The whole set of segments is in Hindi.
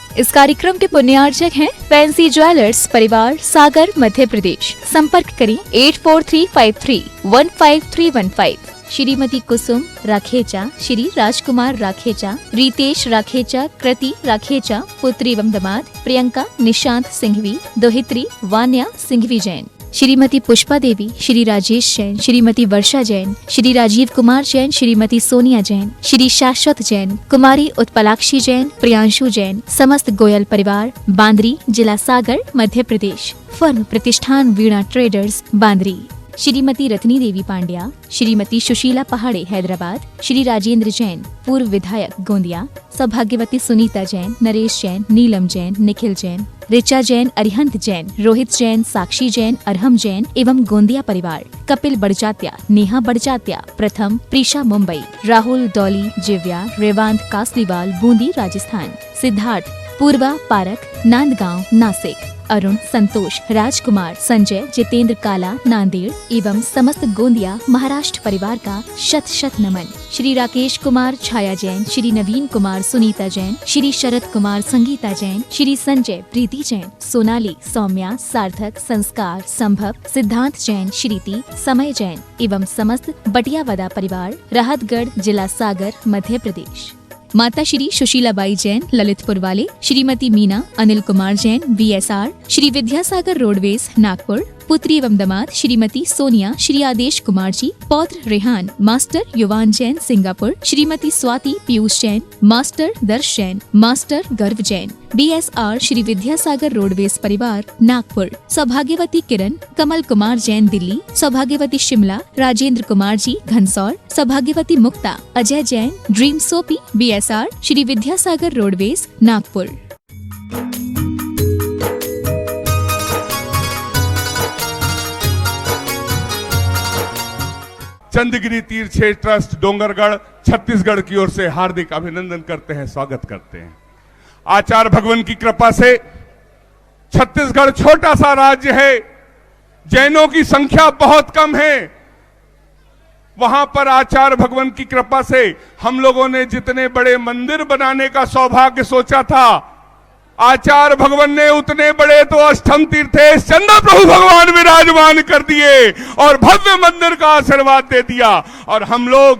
इस कार्यक्रम के पुण्यार्चक हैं फैंसी ज्वेलर्स परिवार, सागर, मध्य प्रदेश। संपर्क करें 8435315315। श्रीमती कुसुम राखेचा, श्री राजकुमार राखेचा, रितेश राखेचा, कृति राखेचा, पुत्री एवं दामाद प्रियंका निशांत सिंघवी, दोहित्री वान्या सिंघवी जैन। श्रीमती पुष्पा देवी, श्री राजेश जैन, श्रीमती वर्षा जैन, श्री राजीव कुमार जैन, श्रीमती सोनिया जैन, श्री शाश्वत जैन, कुमारी उत्पलाक्षी जैन, प्रियांशु जैन। समस्त गोयल परिवार, बांद्री, जिला सागर, मध्य प्रदेश। फर्म प्रतिष्ठान वीणा ट्रेडर्स, बांद्री। श्रीमती रत्नी देवी पांड्या, श्रीमती सुशीला पहाड़े हैदराबाद, श्री राजेंद्र जैन पूर्व विधायक गोंदिया, सौभाग्यवती सुनीता जैन, नरेश जैन, नीलम जैन, निखिल जैन, ऋचा जैन, अरिहंत जैन, रोहित जैन, साक्षी जैन, अरहम जैन एवं गोंदिया परिवार। कपिल बड़जात्या, नेहा बड़जात्या, प्रथम, प्रीशा मुंबई, राहुल डॉली जिव्या, रेवांत कासलीवाल, बूंदी राजस्थान, सिद्धार्थ पूर्वा पारक, नांदगांव नासिक, अरुण संतोष, राजकुमार, संजय, जितेंद्र काला, नांदेड़ एवं समस्त गोंदिया महाराष्ट्र परिवार का शत शत नमन। श्री राकेश कुमार छाया जैन, श्री नवीन कुमार सुनीता जैन, श्री शरद कुमार संगीता जैन, श्री संजय प्रीति जैन, सोनाली, सौम्या, सार्थक, संस्कार, संभव, सिद्धांत जैन, श्रीति, समय जैन एवं समस्त बटियावदा परिवार, राहतगढ़, जिला सागर, मध्य प्रदेश। माता श्री सुशीलाबाई जैन, ललितपुर वाले, श्रीमती मीना, अनिल कुमार जैन, VSR, श्री विद्यासागर रोडवेज, नागपुर। पुत्री एवं दामाद श्रीमती सोनिया, श्री आदेश कुमार जी, पौत्र रेहान, मास्टर युवान जैन, सिंगापुर। श्रीमती स्वाति पीयूष जैन, मास्टर दर्श जैन, मास्टर गर्व जैन, BSR, श्री विद्यासागर रोडवेज परिवार, नागपुर। सौभाग्यवती किरण, कमल कुमार जैन, दिल्ली। सौभाग्यवती शिमला, राजेंद्र कुमार जी, घनसौर। सौभाग्यवती Mukta, Ajay Jain, dream soapy, BSR, Shri Vidyasagar roadways, Nagpur. Chandragiri Tirth Kshetra trust Dongargarh Chhattisgarh की ओर से हार्दिक अभिनंदन करते हैं, स्वागत करते हैं। आचार्य भगवान की कृपा से छत्तीसगढ़ छोटा सा राज्य है, जैनों की संख्या बहुत कम है। वहां पर आचार्य भगवान की कृपा से हम लोगों ने जितने बड़े मंदिर बनाने का सौभाग्य सोचा था, आचार्य भगवान ने उतने बड़े तो अष्टम तीर्थेश चंद्र प्रभु भगवान विराजमान कर दिए और भव्य मंदिर का आशीर्वाद दे दिया। और हम लोग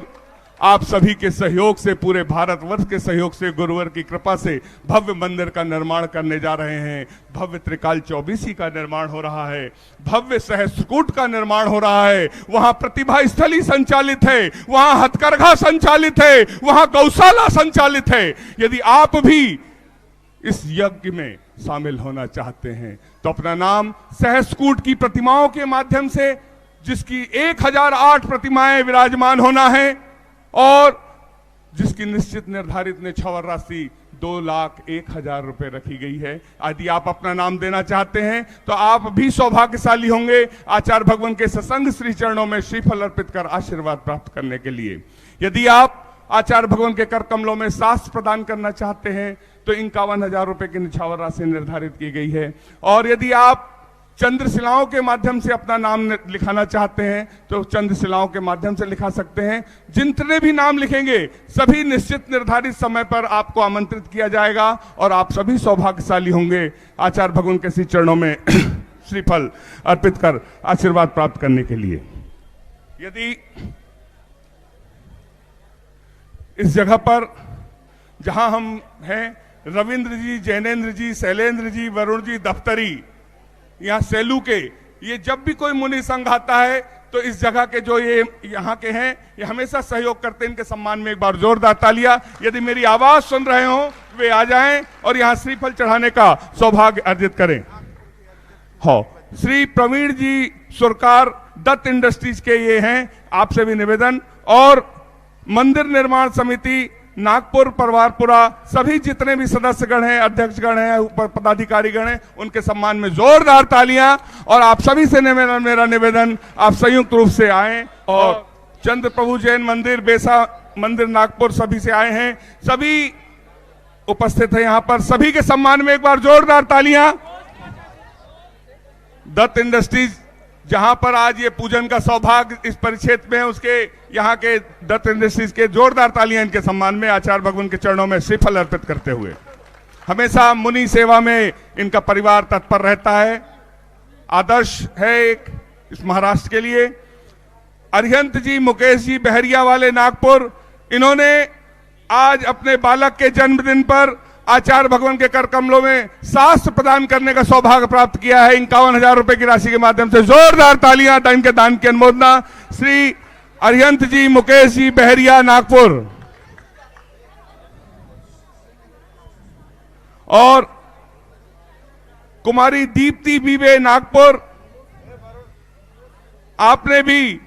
आप सभी के सहयोग से, पूरे भारतवर्ष के सहयोग से, गुरुवर की कृपा से भव्य मंदिर का निर्माण करने जा रहे हैं। भव्य त्रिकाल चौबीसी का निर्माण हो रहा है, भव्य सहस्त्रकूट का निर्माण हो रहा है। वहां प्रतिभा स्थली संचालित है, वहां हथकरघा संचालित है, वहां गौशाला संचालित है। यदि आप भी इस यज्ञ में शामिल होना चाहते हैं तो अपना नाम सहस्त्रकूट की प्रतिमाओं के माध्यम से, जिसकी 1008 प्रतिमाएं विराजमान होना है और जिसकी निश्चित निर्धारित निछावर राशि 2,01,000 रुपए रखी गई है। यदि आप अपना नाम देना चाहते हैं तो आप भी सौभाग्यशाली होंगे आचार्य भगवान के सत्संग श्री चरणों में श्रीफल अर्पित कर आशीर्वाद प्राप्त करने के लिए। यदि आप आचार्य भगवान के कर कमलों में शास्त्र प्रदान करना चाहते हैं तो 51,000 रुपए की निछावर राशि निर्धारित की गई है। और यदि आप चंद्रशिलाओं के माध्यम से अपना नाम लिखाना चाहते हैं तो चंद्रशिलाओं के माध्यम से लिखा सकते हैं। जितने भी नाम लिखेंगे सभी निश्चित निर्धारित समय पर आपको आमंत्रित किया जाएगा और आप सभी सौभाग्यशाली होंगे आचार्य भगवान के श्री चरणों में श्रीफल अर्पित कर आशीर्वाद प्राप्त करने के लिए। यदि इस जगह पर जहां हम हैं, रविंद्र जी, जैनेन्द्र जी, शैलेंद्र जी, वरुण जी, दफ्तरी, यहाँ सेलू के, ये जब भी कोई मुनि संघ आता है तो इस जगह के जो ये यहाँ के हैं, ये हमेशा सहयोग करते हैं। इनके सम्मान में एक बार जोरदार तालियां। यदि मेरी आवाज सुन रहे हो वे आ जाएं और यहाँ श्रीफल चढ़ाने का सौभाग्य अर्जित करें। हो, श्री प्रवीण जी सुरकार दत्त इंडस्ट्रीज के ये हैं, आपसे भी निवेदन। और मंदिर निर्माण समिति नागपुर, परवारपुरा, सभी जितने भी सदस्यगण हैं, अध्यक्षगण हैं, ऊपर पदाधिकारीगण हैं, उनके सम्मान में जोरदार तालियां। और आप सभी से मेरा निवेदन, आप संयुक्त रूप से आएं। और चंद्र प्रभु जैन मंदिर, बेसा मंदिर नागपुर, सभी से आए हैं, सभी उपस्थित है यहाँ पर। सभी के सम्मान में एक बार जोरदार तालियां। दत्त इंडस्ट्रीज जहां पर आज ये पूजन का सौभाग्य इस परिक्षेत्र में है, उसके यहाँ के दत्त इंडस्ट्रीज के जोरदार तालियां इनके सम्मान में आचार्य भगवान के चरणों में श्रीफल अर्पित करते हुए। हमेशा मुनि सेवा में इनका परिवार तत्पर रहता है। आदर्श है एक इस महाराष्ट्र के लिए। अरिहंत जी, मुकेश जी बहरिया वाले नागपुर, इन्होंने आज अपने बालक के जन्मदिन पर आचार्य भगवान के कर कमलों में शास्त्र प्रदान करने का सौभाग्य प्राप्त किया है। 51,000 रुपए की राशि के माध्यम से जोरदार तालियां इनके दान की अनुमोदना। श्री अरिहंत जी, मुकेश जी बहरिया नागपुर। और कुमारी दीप्ति बीबे नागपुर, आपने भी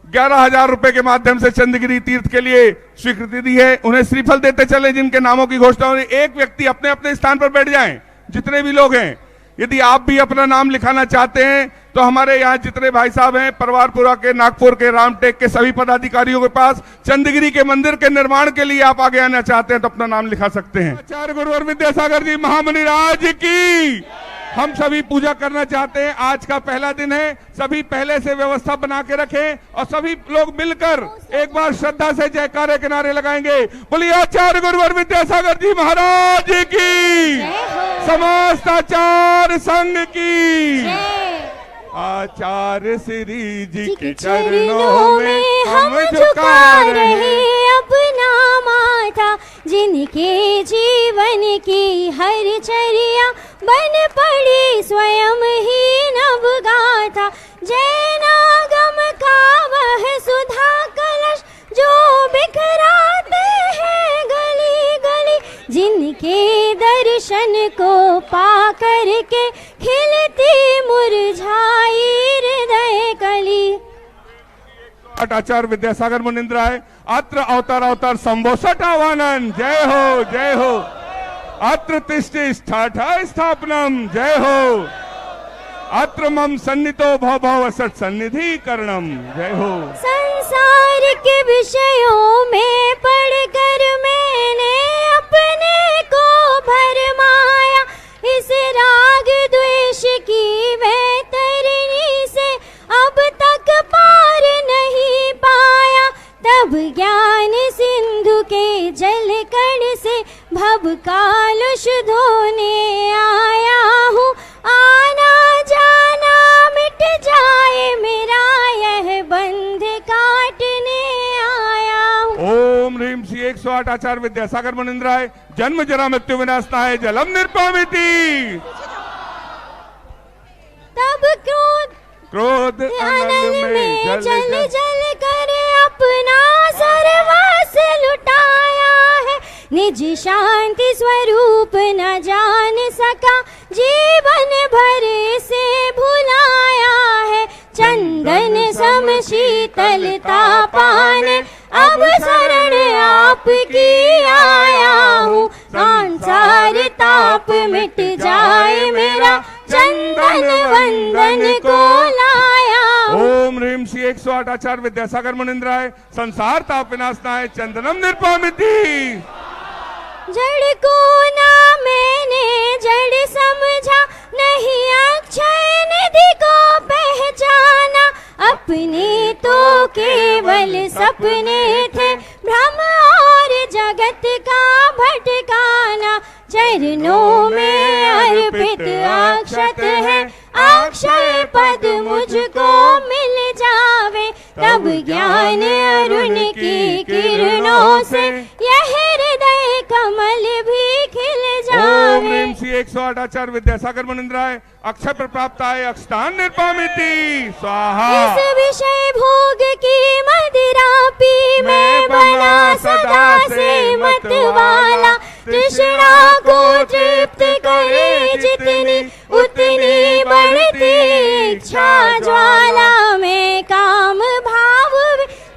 11,000 रुपए के माध्यम से चंद्रगिरी तीर्थ के लिए स्वीकृति दी है। उन्हें श्रीफल देते चले जिनके नामों की घोषणा हो। एक व्यक्ति अपने अपने स्थान पर बैठ जाएं, जितने भी लोग हैं। यदि आप भी अपना नाम लिखाना चाहते हैं तो हमारे यहाँ जितने भाई साहब हैं परवारपुरा के, नागपुर के, रामटेक के सभी पदाधिकारियों के पास चंद्रगिरी के मंदिर के निर्माण के लिए आप आगे आना चाहते हैं तो अपना नाम लिखा सकते हैं। आचार्य गुरुवर विद्यासागर जी महामुनि राज की। हम सभी पूजा करना चाहते हैं। आज का पहला दिन है, सभी पहले से व्यवस्था बना के रखें और सभी लोग मिलकर एक बार श्रद्धा से जयकारे के नारे लगाएंगे। बोलिए आचार्य गुरुवर विद्यासागर जी महाराज की, समस्त आचार्य संघ की। आचार्य श्री जी के चरणों में हम झुका रहे अपना माथा, जिनके जीवन की हर चर्या बन पड़ी स्वयं ही नव गाथा। जैनागम का वह सुधा कलश जो बिखराते हैं गली गली, जिनके दर्शन को पा करके खिलती मुरझाई हृदय कली। आचार्य विद्यासागर मुनिंद्राय अत्र अवतार अवतार संभोषट आवानन। जय हो, जय हो। अत्र तिष्ठि स्थाठा स्थापनम। जय हो। अत्र मम सन्नितो भव भव सत सन्निधि करणम। जय हो। संसार के विषयों में पढ़कर मैंने अपने को भरमाया, इस राग द्वेष की वैतरणी से अब तक पार नहीं पाया। तब ज्ञान सिंधु के जल कण से भव कालुष धोने आया हूँ। आना जाना मिट जाए मेरा यह बंध काटने आया हूँ। ओम ह्रीम श्री 108 आचार्य विद्यासागर मुनिंद्राय। जन्म जरा मृत्यु विनाशनाय जलम निर्पामिति। तब क्रोध अनल में जल जल कर अपना सर्वस्व लुटाया है। निज शांति स्वरूप न जान सका, जीवन भर से भुलाया है। चंदन सम शीतलता पाने अब शरण आपकी आया हूँ। संसार ताप मिट जाए मेरा, चंदन वंदन को लाया। ओम ह्रीम श्री 108 आचार्य विद्यासागर मुनिंद्राय। संसार ताप विनाशनाय चंदनम निर्पामिति। जड़ को ना मैंने जड़ समझा, नहीं अक्षय निधि को पहचाना। अपने तो केवल सपने थे, भ्रम और जगत का भटकाना। चरणों में अर्पित अक्षत है, अक्षय पद मुझको मिल जावे। तब ज्ञान अरुण की किरणों से यह हृदय कमल भी खिल जावे। ओम श्री 108 आचार्य विद्यासागर मुनिंद्राय। अक्षय पर प्राप्त आए अक्षतान निर्पामिति। स्वाहा। इस विषय भोग की मदिरा पी मैं बना सदा से मत वाला। तृष्णा को तृप्त करे जितनी उतनी बढ़ती इच्छा ज्वाला। में काम भाव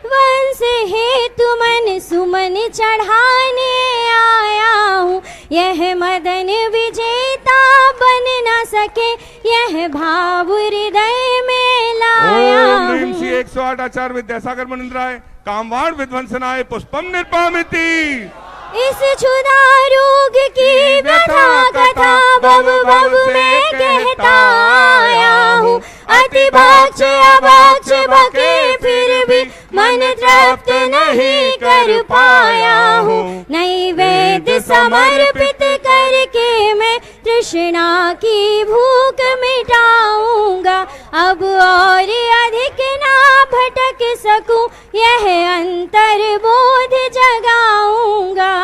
वंश हेतु मन सुमन चढ़ाने आया हूँ। यह मदन विजेता बन न सके, यह भाव हृदय में लाया हूँ। ओम श्री 108 आचार्य विद्यासागर मुनिंद्राय। कामवाण विध्वंसनाय पुष्पम निर्पामिति। इस क्षुधा रोग की व्यथा कथा भव भव में कहता आया हूँ। अति भक्ष अभक्ष बके फिर भी मन तृप्त नहीं कर पाया हूँ। नैवेद्य समर्पित करके मैं तृष्णा की भूख मिटाऊंगा। अब और अधिक ना भटक सकूं, यह अंतर्बोध जगाऊंगा।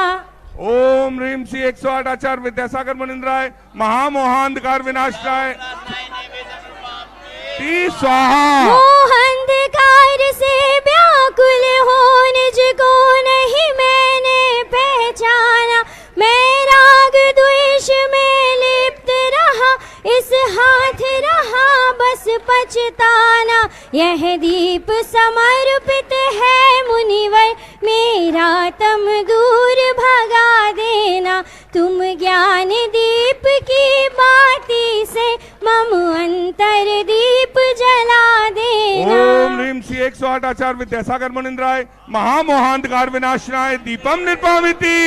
ओम ह्रीम श्री 108 आचार्य विद्यासागर मुनिंद्राय महामोहांधकार विनाशनाय स्वाहा। मोह अंधकार से व्याकुल हो निज को नहीं मैंने पहचाना। मैं राग द्वेष में लिप्त रहा, इस हाथ रहा बस पछताना। यह दीप समर्पित है मुनिवर, मेरा तम दूर भगा देना। तुम ज्ञान दीप की बाती से मम अंतर दीप जला देना। ओम ह्रीम श्री 108 आचार्य विद्यासागर मुनिंद्राय महामोहांधकार विनाशनाय दीपम निर्पामिति।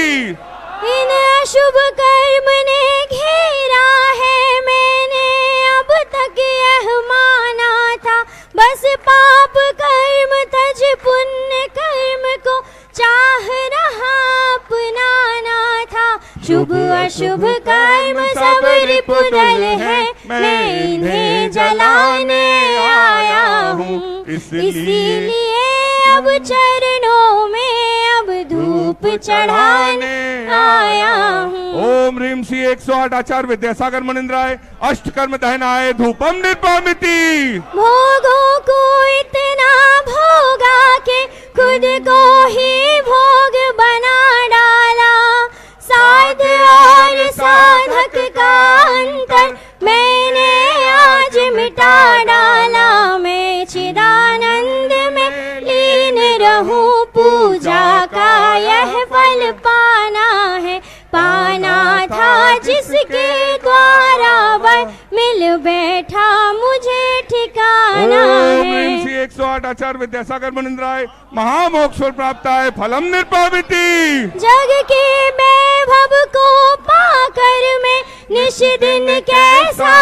इन अशुभ कर्म ने घेरा है, मैंने अब तक यह माना था। बस पाप कर्म तज पुण्य कर्म को चाह रहा अपनाना था। शुभ अशुभ कर्म सब रिपुदल है, मैं इन्हें जलाने आया हूँ। इसीलिए अब चरणों में अब धूप चढ़ाने आया हूँ। ओम ह्रीम श्री 108 आचार्य विद्यासागर मुनिंद्राय अष्टकर्म दहनाय धूपम निर्पामिति। भोगों को इतना भोगा के खुद को ही भोग बना डाला। साध और साधक का अंतर मैंने आज मिटा डाला। मैं चिदानंद में लीन रहूं, पूजा का यह फल पाना है। पाना था जिसके द्वारा वह मिल बैठा, मुझे ठिकाना है। श्री 108 आचार्य विद्यासागर मुनिंद्राय महामोक्ष प्राप्त है फलम निर्पामिति। जग के वैभव को पाकर मैं निश दिन कैसा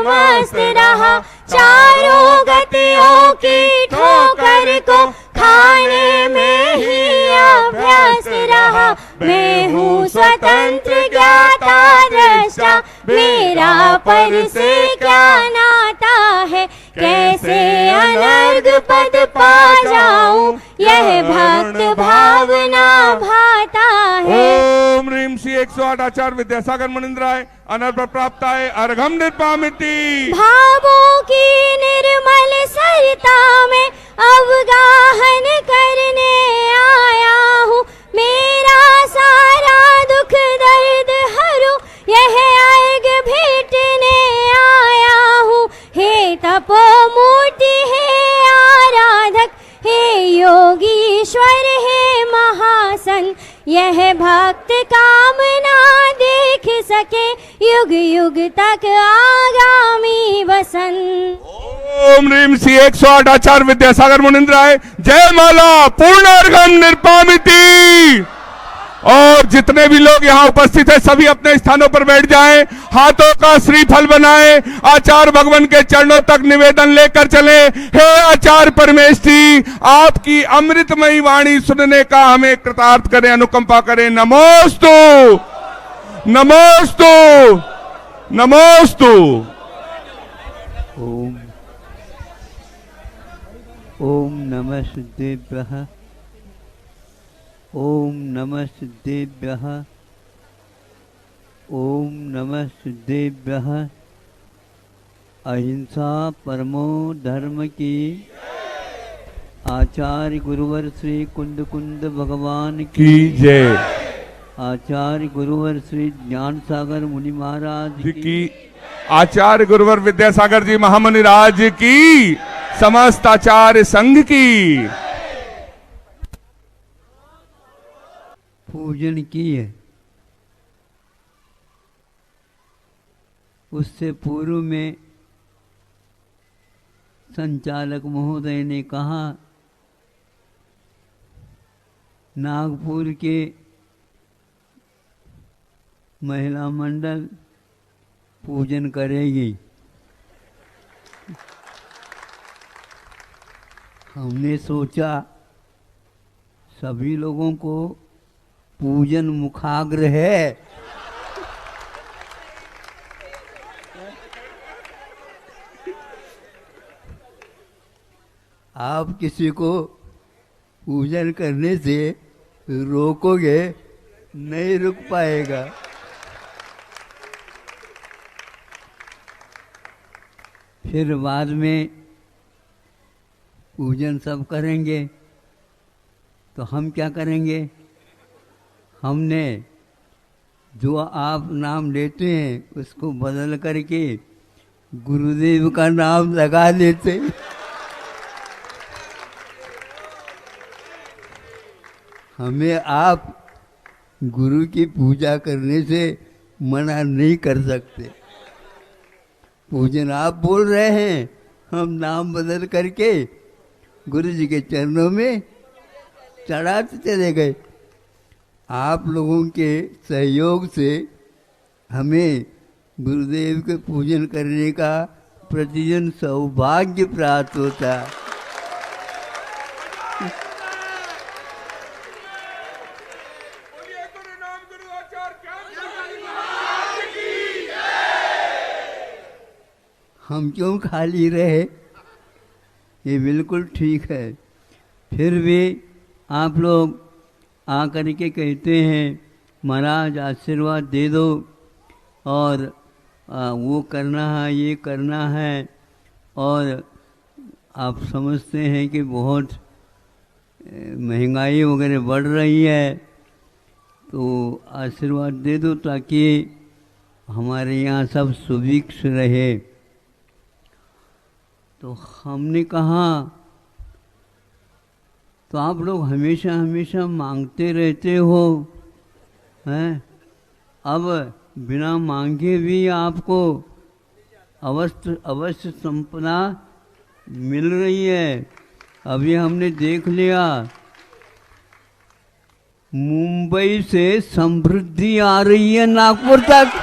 मस्त रहा। चारों गतियों की ठोकर को खाने में ही अभ्यस्त रहा। मैं हूँ स्वतंत्र ज्ञाता दृष्टा, मेरा पर से क्या नाता है। कैसे अनर्ग पद पा जाऊं, यह भक्त भावना भाता है। ओम ह्रीम श्री 108 आचार्य विद्यासागर मुनिंद्राय अनर्भ प्राप्त है अर्घम निर्पामिति। भावों की निर्मल सरिता में अवगाहन करने आया हूँ। मेरा सारा दुख दर्द हरू, यह अर्घ भेटने आया हूँ। हे तपो मूर्ति, हे आराधक, हे योगीश्वर, हे महासन, यह भक्त कामना देख सके युग युग तक आगामी वसंत। ओम ह्रीम श्री 108 आचार्य विद्यासागर मुनिंद्राय जय माला पूर्ण अर्घम निर्पामिति। और जितने भी लोग यहाँ उपस्थित हैं सभी अपने स्थानों पर बैठ जाएं, हाथों का श्रीफल बनाएं, आचार्य भगवान के चरणों तक निवेदन लेकर चले। हे आचार्य परमेष्ठी, आपकी अमृतमयी वाणी सुनने का हमें कृतार्थ करें, अनुकंपा करें। नमोस्तु नमोस्तु नमोस्तु। ओम नमः सिद्धेभ्यः, ओम नमः सिद्धेभ्यः, ओम नमः सिद्धेभ्यः। अहिंसा परमो धर्म की। आचार्य गुरुवर श्री कुंद कुंद भगवान की जय। आचार्य गुरुवर श्री ज्ञान सागर मुनि महाराज की। आचार्य गुरुवर विद्यासागर जी महामुनि राज की। समस्त आचार्य संघ की। पूजन की है। उससे पूर्व में संचालक महोदय ने कहा नागपुर के महिला मंडल पूजन करेगी। हमने सोचा सभी लोगों को पूजन मुखाग्र है। आप किसी को पूजन करने से रोकोगे, नहीं रुक पाएगा। फिर बाद में पूजन सब करेंगे तो हम क्या करेंगे? हमने जो आप नाम लेते हैं उसको बदल करके गुरुदेव का नाम लगा लेते। हमें आप गुरु की पूजा करने से मना नहीं कर सकते। पूजन आप बोल रहे हैं, हम नाम बदल करके गुरु जी के चरणों में चढ़ाते चले गए। आप लोगों के सहयोग से हमें गुरुदेव के पूजन करने का प्रतिदिन सौभाग्य प्राप्त होता। हम क्यों खाली रहे? ये बिल्कुल ठीक है। फिर भी आप लोग आकर के कहते हैं महाराज आशीर्वाद दे दो और वो करना है, ये करना है, और आप समझते हैं कि बहुत महंगाई वगैरह बढ़ रही है, तो आशीर्वाद दे दो ताकि हमारे यहाँ सब सुभिक्ष रहे। तो हमने कहा तो आप लोग हमेशा हमेशा मांगते रहते हो हैं, अब बिना मांगे भी आपको अवश्य संपदा मिल रही है। अभी हमने देख लिया मुंबई से समृद्धि आ रही है नागपुर तक।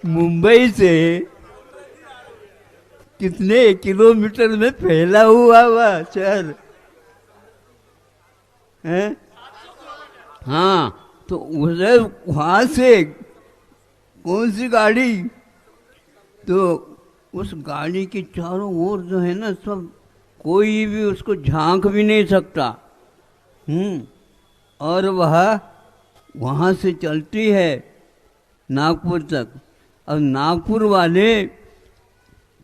मुंबई से कितने किलोमीटर में फैला हुआ शहर है। हाँ, तो उधर वहां से कौन सी गाड़ी, तो उस गाड़ी के चारों ओर जो है ना, सब कोई भी उसको झांक भी नहीं सकता। और वह वहाँ से चलती है नागपुर तक। अब नागपुर वाले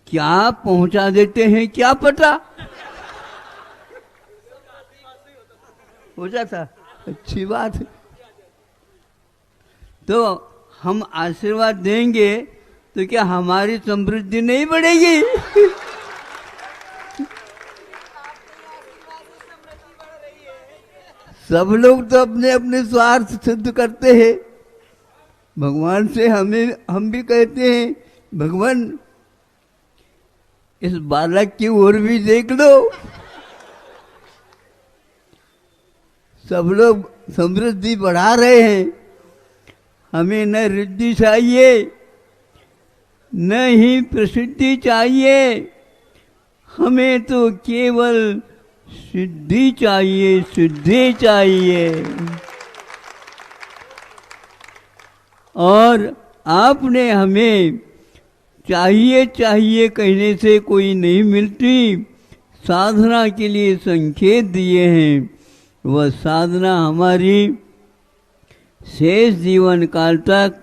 क्या पहुंचा देते हैं क्या पता। हो जाता, अच्छी बात है। तो हम आशीर्वाद देंगे तो क्या हमारी समृद्धि नहीं बढ़ेगी? सब लोग तो अपने अपने स्वार्थ सिद्ध करते हैं। भगवान से हम भी कहते हैं भगवान इस बालक की ओर भी देख लो। सब लोग समृद्धि बढ़ा रहे हैं, हमें न रिद्धि चाहिए न ही प्रसिद्धि चाहिए, हमें तो केवल सिद्धि चाहिए, सिद्धि चाहिए। और आपने हमें चाहिए चाहिए कहने से कोई नहीं मिलती, साधना के लिए संकेत दिए हैं। वह साधना हमारी शेष जीवन काल तक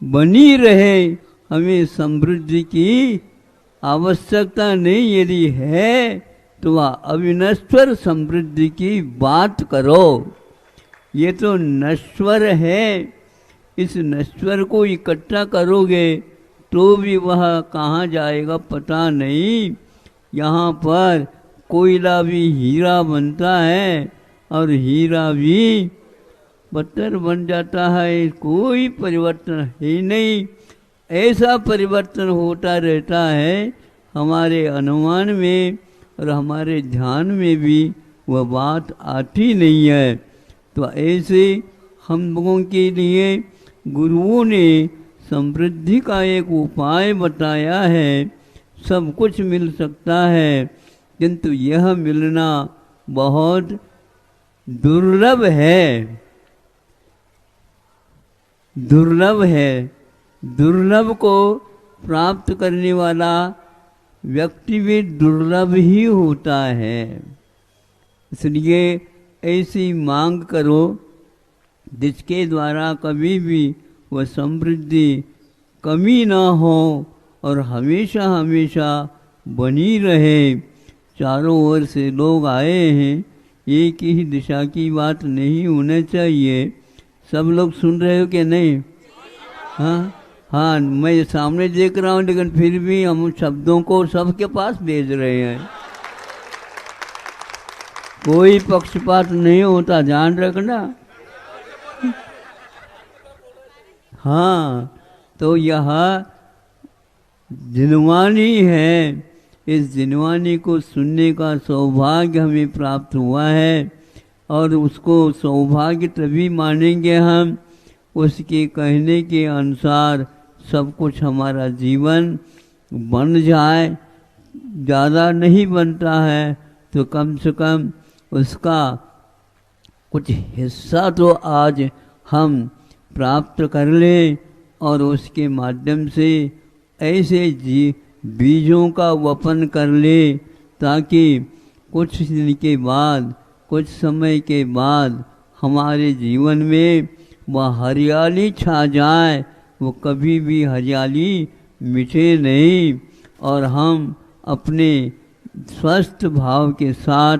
बनी रहे। हमें समृद्धि की आवश्यकता नहीं, यदि है तो वह अविनश्वर समृद्धि की बात करो। ये तो नश्वर है, इस नश्वर को इकट्ठा करोगे तो भी वह कहाँ जाएगा पता नहीं। यहाँ पर कोयला भी हीरा बनता है और हीरा भी पत्थर बन जाता है, कोई परिवर्तन है नहीं। ऐसा परिवर्तन होता रहता है हमारे अनुमान में और हमारे ध्यान में भी वह बात आती नहीं है। तो ऐसे हम लोगों के लिए गुरुओं ने समृद्धि का एक उपाय बताया है। सब कुछ मिल सकता है, किंतु यह मिलना बहुत दुर्लभ है। दुर्लभ है। दुर्लभ को प्राप्त करने वाला व्यक्ति भी दुर्लभ ही होता है। इसलिए ऐसी मांग करो जिसके द्वारा कभी भी वह समृद्धि कमी न हो और हमेशा हमेशा बनी रहे। चारों ओर से लोग आए हैं, एक ही दिशा की बात नहीं होना चाहिए। सब लोग सुन रहे हो कि नहीं? हाँ, मैं सामने देख रहा हूँ, लेकिन फिर भी हम शब्दों को सबके पास भेज रहे हैं। कोई पक्षपात नहीं होता, ध्यान रखना। हाँ, तो यह जिनवानी है। इस जिनवानी को सुनने का सौभाग्य हमें प्राप्त हुआ है, और उसको सौभाग्य तभी मानेंगे हम उसके कहने के अनुसार सब कुछ हमारा जीवन बन जाए। ज़्यादा नहीं बनता है तो कम से कम उसका कुछ हिस्सा तो आज हम प्राप्त कर लें, और उसके माध्यम से ऐसे बीजों का वपन कर ले, ताकि कुछ दिन के बाद, कुछ समय के बाद हमारे जीवन में वह हरियाली छा जाए। वो कभी भी हरियाली मिटे नहीं, और हम अपने स्वस्थ भाव के साथ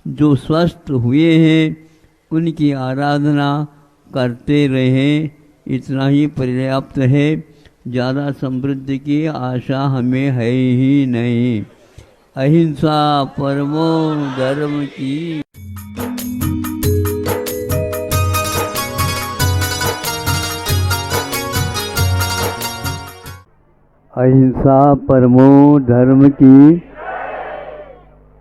जो स्वस्थ हुए हैं उनकी आराधना करते रहें। इतना ही पर्याप्त है। ज़्यादा समृद्धि की आशा हमें है ही नहीं। अहिंसा परमो धर्म की। अहिंसा परमो धर्म की।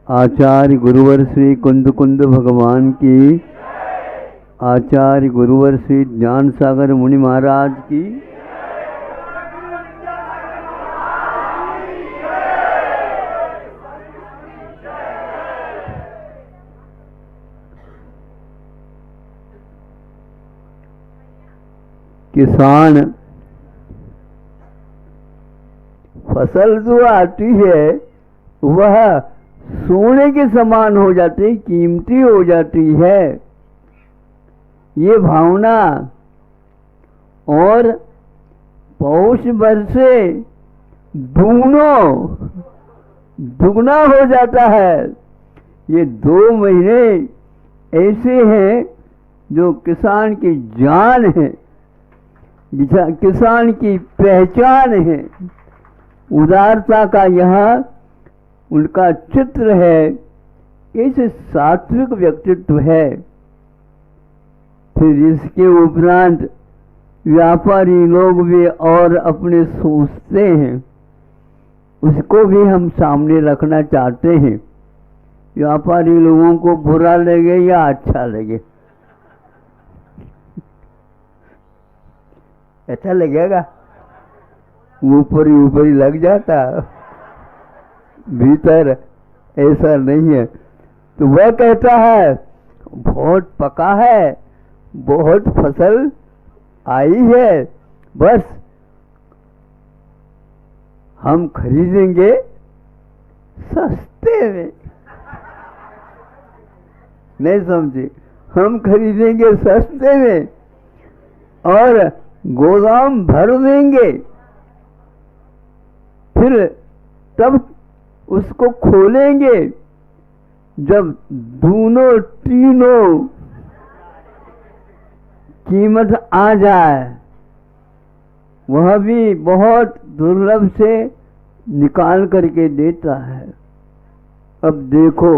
आचार्य गुरुवर श्री कुंद कुंद भगवान की। आचार्य गुरुवर श्री ज्ञान सागर मुनि महाराज की। किसान फसल जो आती है वह सोने के समान हो जाती, कीमती हो जाती है। ये भावना और पौष बरसे दुगना हो जाता है। ये 2 महीने ऐसे हैं जो किसान की जान है, किसान की पहचान है। उदारता का यहाँ उनका चित्र है। ऐसे सात्विक व्यक्तित्व है। फिर इसके उपरांत व्यापारी लोग भी और अपने सोचते हैं, उसको भी हम सामने रखना चाहते हैं। व्यापारी लोगों को बुरा लगे या अच्छा लगे, अच्छा लगेगा? ऊपरी लग जाता, भीतर ऐसा नहीं है। तो वह कहता है बहुत पका है, बहुत फसल आई है, बस हम खरीदेंगे सस्ते में। नहीं समझे? हम खरीदेंगे सस्ते में और गोदाम भर देंगे, फिर तब उसको खोलेंगे जब दोनों तीनों कीमत आ जाए। वह भी बहुत दुर्लभ से निकाल करके देता है। अब देखो,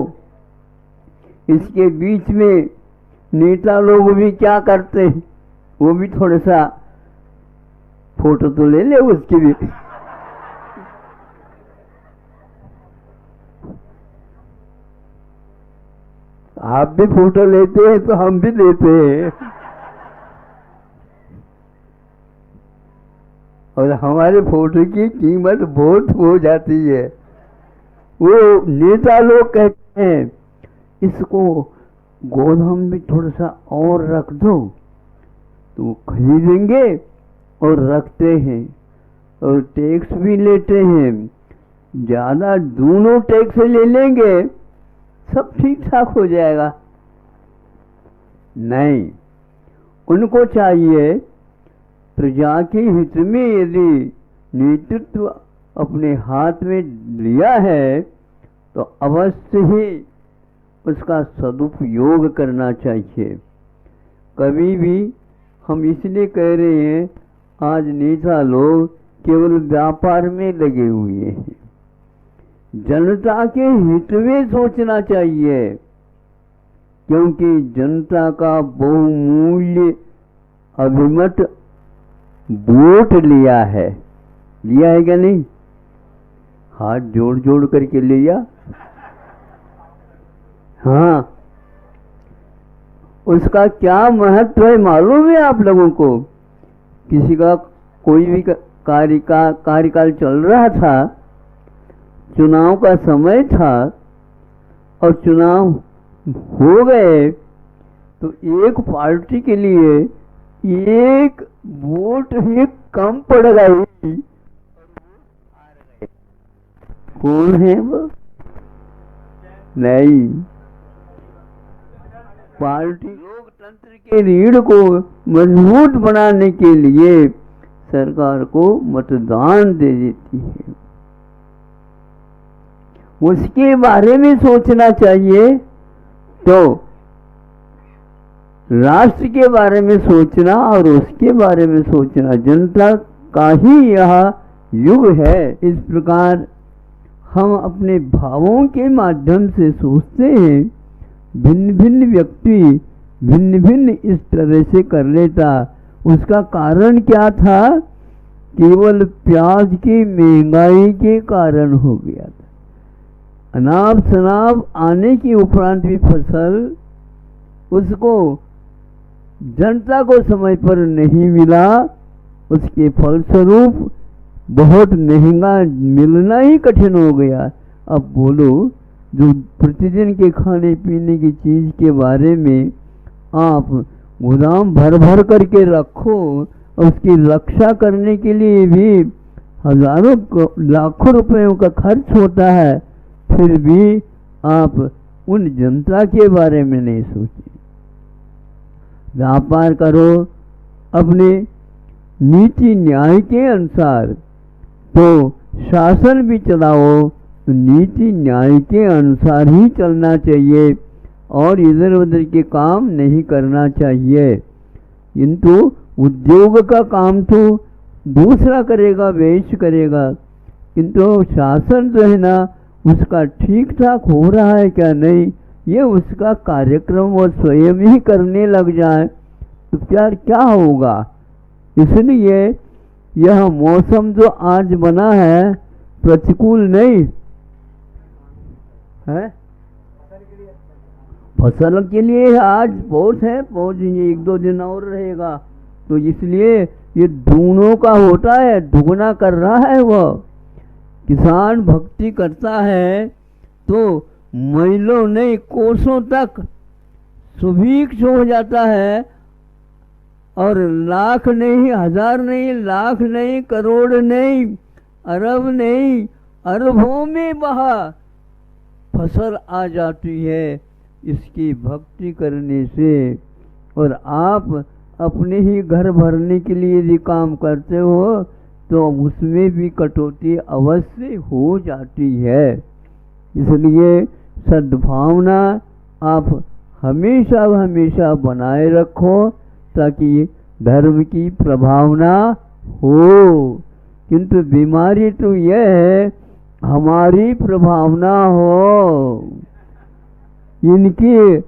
इसके बीच में नेता लोग भी क्या करते हैं, वो भी थोड़ा सा फोटो तो ले ले उसकी भी। आप भी फोटो लेते हैं तो हम भी लेते हैं। और हमारे फोटो की कीमत बहुत हो जाती है। वो नेता लोग कहते हैं इसको गोदाम में थोड़ा सा और रख दो, तो खरीदेंगे और रखते हैं और टैक्स भी लेते हैं, ज़्यादा दोनों टैक्स ले लेंगे सब ठीक ठाक हो जाएगा। नहीं, उनको चाहिए प्रजा के हित में यदि नेतृत्व अपने हाथ में लिया है तो अवश्य ही उसका सदुपयोग करना चाहिए। कभी भी हम इसलिए कह रहे हैं आज नेता लोग केवल व्यापार में लगे हुए हैं, जनता के हित में सोचना चाहिए, क्योंकि जनता का बहुमूल्य अभिमत वोट लिया है क्या नहीं? हाथ जोड़ जोड़ करके लिया। हाँ, उसका क्या महत्व है मालूम है आप लोगों को? किसी का कोई भी कार्यकाल चल रहा था, चुनाव का समय था और चुनाव हो गए, तो एक पार्टी के लिए एक वोट ही कम पड़ गई। कौन है वो? नहीं, पार्टी लोकतंत्र के रीढ़ को मजबूत बनाने के लिए सरकार को मतदान दे देती है। उसके बारे में सोचना चाहिए, तो राष्ट्र के बारे में सोचना और उसके बारे में सोचना, जनता का ही यह युग है। इस प्रकार हम अपने भावों के माध्यम से सोचते हैं, भिन्न भिन्न व्यक्ति भिन्न भिन्न इस तरह से कर लेता। उसका कारण क्या था? केवल प्याज की महंगाई के कारण हो गया था। अनाप शनाप आने के उपरांत भी फसल उसको जनता को समय पर नहीं मिला, उसके फलस्वरूप बहुत महंगा मिलना ही कठिन हो गया। अब बोलो, जो प्रतिदिन के खाने पीने की चीज के बारे में आप गोदाम भर भर करके रखो, उसकी रक्षा करने के लिए भी हजारों लाखों रुपयों का खर्च होता है, फिर भी आप उन जनता के बारे में नहीं सोचे। व्यापार करो अपने नीति न्याय के अनुसार, तो शासन भी चलाओ तो नीति न्याय के अनुसार ही चलना चाहिए और इधर उधर के काम नहीं करना चाहिए। किंतु उद्योग का काम तो दूसरा करेगा, वेश करेगा, किंतु शासन जो है ना उसका ठीक ठाक हो रहा है क्या नहीं, ये उसका कार्यक्रम वो स्वयं ही करने लग जाए तो क्या होगा। इसलिए यह मौसम जो आज बना है प्रतिकूल नहीं है, फसल के लिए आज बहुत है, बहुत एक दो दिन और रहेगा, तो इसलिए ये दोनों का होता है, दुगना कर रहा है। वह किसान भक्ति करता है तो महीनों नहीं कोसों तक सुभिक्ष हो जाता है, और लाख नहीं, हजार नहीं, लाख नहीं, करोड़ नहीं, अरब नहीं, अरबों में बहा फसल आ जाती है इसकी भक्ति करने से। और आप अपने ही घर भरने के लिए यदि काम करते हो तो उसमें भी कटौती अवश्य हो जाती है। इसलिए सद्भावना आप हमेशा हमेशा बनाए रखो ताकि धर्म की प्रभावना हो। किंतु बीमारी तो यह है हमारी प्रभावना हो, इनकी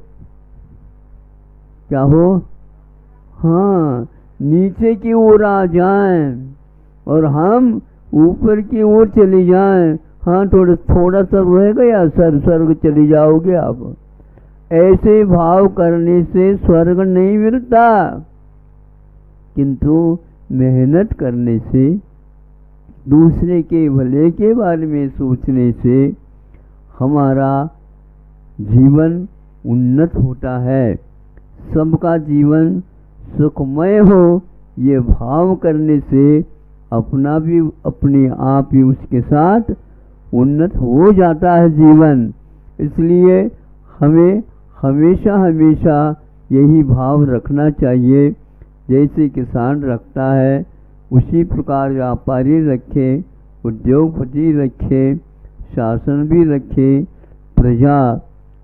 क्या हो, हाँ नीचे की ओर आ जाएं और हम ऊपर की ओर चली जाएं। हाँ थोड़ा सा रह गया, स्वर्ग चली जाओगे आप। ऐसे भाव करने से स्वर्ग नहीं मिलता, किंतु मेहनत करने से दूसरे के भले के बारे में सोचने से हमारा जीवन उन्नत होता है। सबका जीवन सुखमय हो ये भाव करने से अपना भी अपने आप ही उसके साथ उन्नत हो जाता है जीवन। इसलिए हमें हमेशा हमेशा यही भाव रखना चाहिए। जैसे किसान रखता है उसी प्रकार व्यापारी रखे, उद्योगपति रखे, शासन भी रखे, प्रजा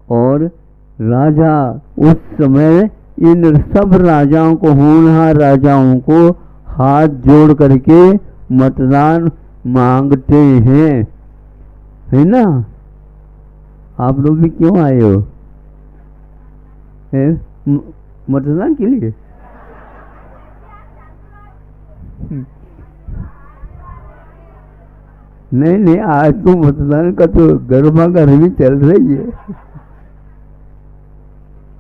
और राजा। उस समय इन सब राजाओं को, होनहार राजाओं को हाथ जोड़ करके मतदान मांगते हैं, है ना। आप लोग भी क्यों आए हो? मतदान के लिए? नहीं, आज तो मतदान का तो गर्मा गर्मी चल रही है।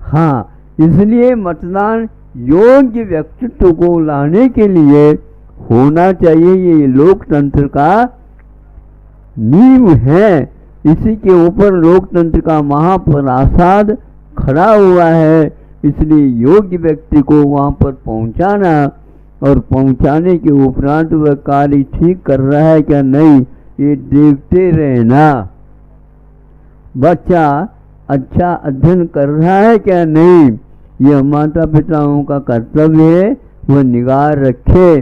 हाँ, इसलिए मतदान योग्य व्यक्तित्व को लाने के लिए होना चाहिए। ये लोकतंत्र का नींव है। इसी के ऊपर लोकतंत्र का महाप्रासाद खड़ा हुआ है। इसलिए योग्य व्यक्ति को वहाँ पर पहुँचाना और पहुँचाने के उपरांत वह कार्य ठीक कर रहा है क्या नहीं, ये देखते रहना। बच्चा अच्छा अध्ययन कर रहा है क्या नहीं, यह माता पिताओं का कर्तव्य है। वह निगाह रखे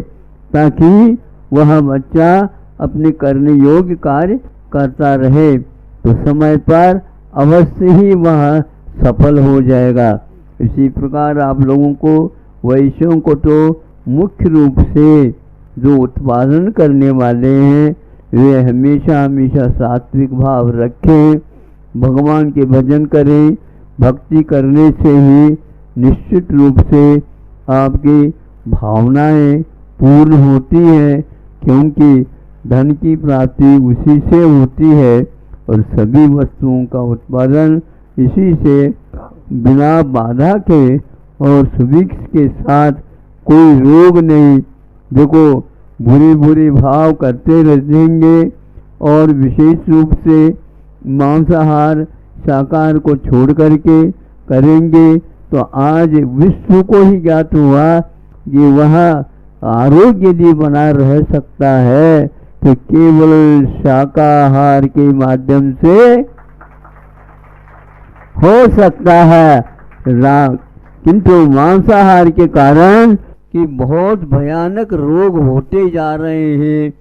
ताकि वह बच्चा अपने करने योग्य कार्य करता रहे, तो समय पर अवश्य ही वह सफल हो जाएगा। इसी प्रकार आप लोगों को, वैश्यों को तो मुख्य रूप से जो उत्पादन करने वाले हैं वे हमेशा हमेशा सात्विक भाव रखें, भगवान के भजन करें। भक्ति करने से ही निश्चित रूप से आपकी भावनाएं पूर्ण होती हैं, क्योंकि धन की प्राप्ति उसी से होती है और सभी वस्तुओं का उत्पादन इसी से बिना बाधा के और सुभिक्ष के साथ, कोई रोग नहीं। देखो, बुरे बुरे भाव करते रहेंगे और विशेष रूप से मांसाहार शाकाहार को छोड़ करके करेंगे तो आज विश्व को ही ज्ञात हुआ कि वह आरोग्य भी बना रह सकता है, तो केवल शाकाहार के माध्यम से हो सकता है। किंतु मांसाहार के कारण कि बहुत भयानक रोग होते जा रहे हैं।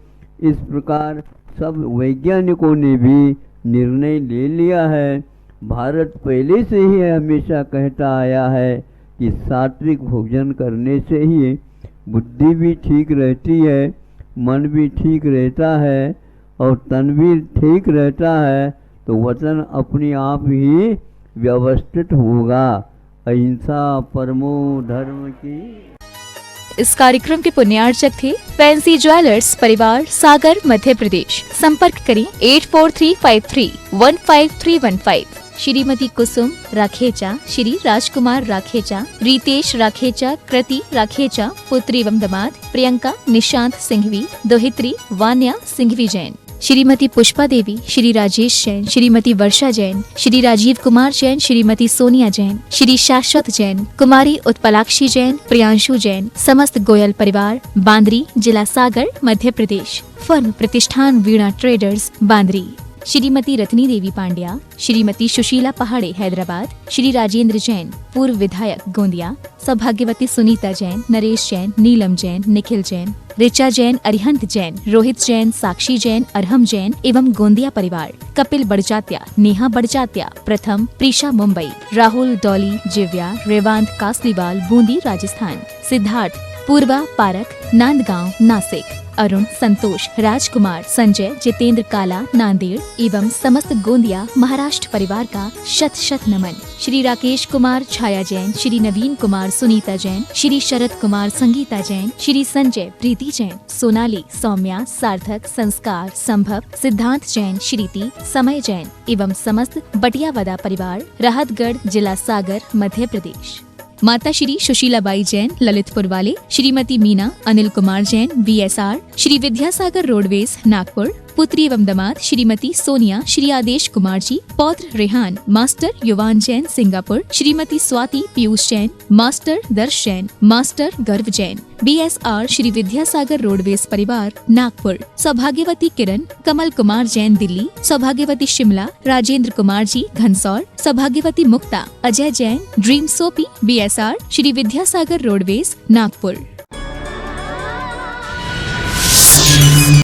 इस प्रकार सब वैज्ञानिकों ने भी निर्णय ले लिया है। भारत पहले से ही हमेशा कहता आया है कि सात्विक भोजन करने से ही बुद्धि भी ठीक रहती है, मन भी ठीक रहता है और तन भी ठीक रहता है, तो वचन अपने आप ही व्यवस्थित होगा। अहिंसा परमो धर्म की। इस कार्यक्रम के पुण्यार्चक थे फैंसी ज्वेलर्स परिवार, सागर, मध्य प्रदेश। संपर्क करें 8435315315। श्रीमती कुसुम राखेचा, श्री राजकुमार राखेचा, रितेश राखेचा, कृति राखेचा, पुत्री एवं दामाद प्रियंका निशांत सिंघवी, दोहित्री वान्या सिंघवी जैन। श्रीमती पुष्पा देवी, श्री राजेश जैन, श्रीमती वर्षा जैन, श्री राजीव कुमार जैन, श्रीमती सोनिया जैन, श्री शाश्वत जैन, कुमारी उत्पलाक्षी जैन, प्रियांशु जैन। समस्त गोयल परिवार, बांद्री, जिला सागर, मध्य प्रदेश। फर्म प्रतिष्ठान वीणा ट्रेडर्स, बांद्री। श्रीमती रत्नी देवी पांड्या, श्रीमती सुशीला पहाड़े हैदराबाद, श्री राजेंद्र जैन पूर्व विधायक गोंदिया, सौभाग्यवती सुनीता जैन, नरेश जैन, नीलम जैन, निखिल जैन, ऋचा जैन, अरिहंत जैन, रोहित जैन, साक्षी जैन, अरहम जैन एवं गोंदिया परिवार। कपिल बड़जात्या, नेहा बड़जात्या प्रथम, प्रीशा मुंबई, राहुल डॉली जिव्या, रेवांत कासलीवाल बूंदी राजस्थान, सिद्धार्थ पूर्वा पारक नांदगांव नासिक, अरुण संतोष राजकुमार संजय जितेंद्र काला नांदेड़ एवं समस्त गोंदिया महाराष्ट्र परिवार का शत शत नमन। श्री राकेश कुमार छाया जैन, श्री नवीन कुमार सुनीता जैन, श्री शरद कुमार संगीता जैन, श्री संजय प्रीति जैन, सोनाली सौम्या सार्थक संस्कार संभव सिद्धांत जैन, श्रीति समय जैन एवं समस्त बटियावदा परिवार, राहतगढ़ जिला सागर मध्य प्रदेश। माता श्री सुशीलाबाई जैन ललितपुर वाले, श्रीमती मीना अनिल कुमार जैन VSR, श्री विद्यासागर रोडवेज नागपुर, पुत्री एवं दामाद श्रीमती सोनिया श्री आदेश कुमार जी, पौत्र रेहान मास्टर युवान जैन सिंगापुर, श्रीमती स्वाति पीयूष जैन, मास्टर दर्श जैन, मास्टर गर्व जैन BSR, श्री विद्यासागर रोडवेज परिवार नागपुर, सौभाग्यवती किरण कमल कुमार जैन दिल्ली, सौभाग्यवती शिमला राजेंद्र कुमार जी घनसौर, सौभाग्यवती Mukta Ajay Jain dream soapy BSR, Shri Vidyasagar roadways Nagpur.